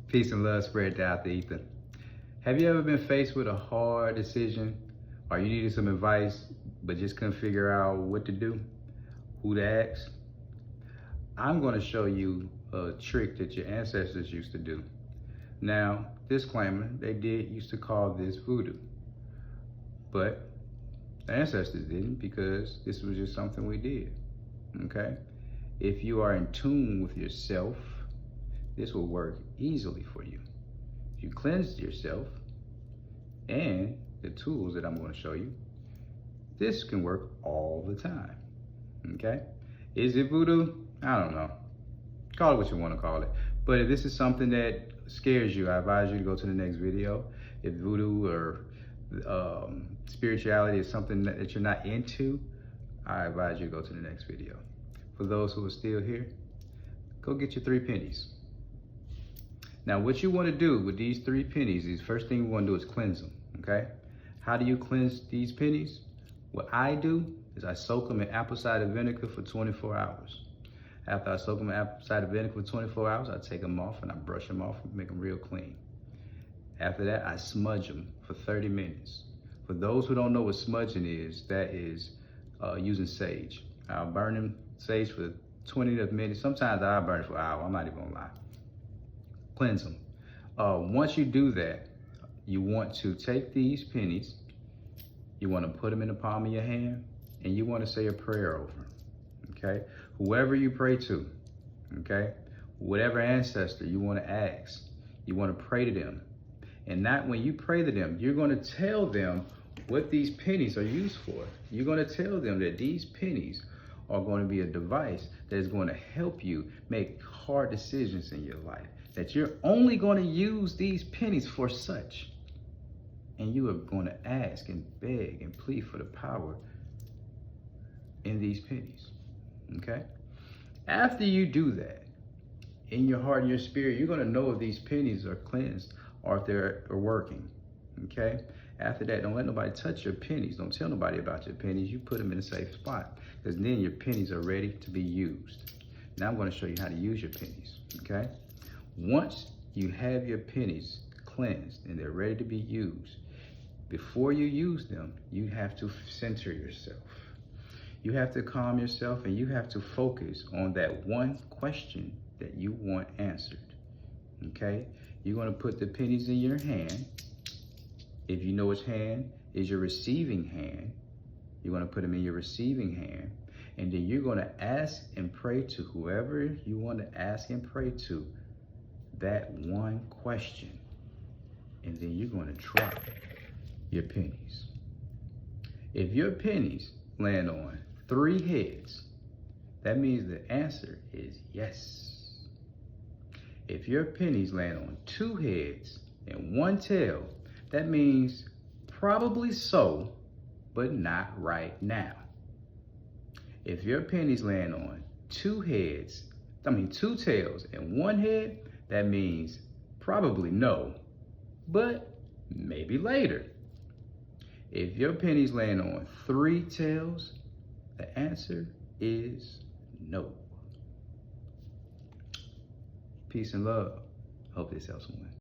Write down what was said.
Peace and love spread out the ether. Have you ever been faced with a hard decision or you needed some advice but just couldn't figure out what to do, who to ask? I'm going to show you a trick that your ancestors used to do. Now, disclaimer, they did used to call this voodoo, but the ancestors didn't, because this was just something we did, okay? If you are in tune with yourself, this will work easily for you. If you cleanse yourself and the tools that I'm going to show you, this can work all the time, okay? Is it voodoo? I don't know. Call it what you want to call it. But if this is something that scares you, I advise you to go to the next video. If voodoo or spirituality is something that you're not into, I advise you to go to the next video. For those who are still here, go get your 3 pennies. Now, what you want to do with these 3 pennies is, first thing you want to do is cleanse them, okay? How do you cleanse these pennies? What I do is I soak them in apple cider vinegar for 24 hours. After I soak them in apple cider vinegar for 24 hours, I take them off and I brush them off and make them real clean. After that, I smudge them for 30 minutes. For those who don't know what smudging is, that is using sage. I'll burn them sage for 20 minutes. Sometimes I'll burn it for an hour, I'm not even gonna lie. Cleanse them. Once you do that, you want to take these pennies, you want to put them in the palm of your hand, and you want to say a prayer over them, okay? Whoever you pray to, okay? Whatever ancestor you want to ask, you want to pray to them. And not when you pray to them, you're going to tell them what these pennies are used for. You're going to tell them that these pennies are going to be a device that is going to help you make hard decisions in your life. That you're only going to use these pennies for such. And you are going to ask and beg and plead for the power in these pennies, okay? After you do that, in your heart and your spirit, you're going to know if these pennies are cleansed or if they're working, okay? After that, don't let nobody touch your pennies. Don't tell nobody about your pennies. You put them in a safe spot, because then your pennies are ready to be used. Now I'm going to show you how to use your pennies, okay? Once you have your pennies cleansed and they're ready to be used, before you use them, you have to center yourself. You have to calm yourself, and you have to focus on that one question that you want answered, okay? You're going to put the pennies in your hand. If you know which hand is your receiving hand, you're going to put them in your receiving hand, and then you're going to ask and pray to whoever you want to ask and pray to that one question, and then you're going to drop your pennies. If your pennies land on 3 heads, that means the answer is yes. If your pennies land on 2 heads and 1 tail, that means probably so, but not right now. If your pennies land on 2 tails and 1 head, that means probably no, but maybe later. If your pennies land on 3 tails, the answer is no. Peace and love. Hope this helps someone.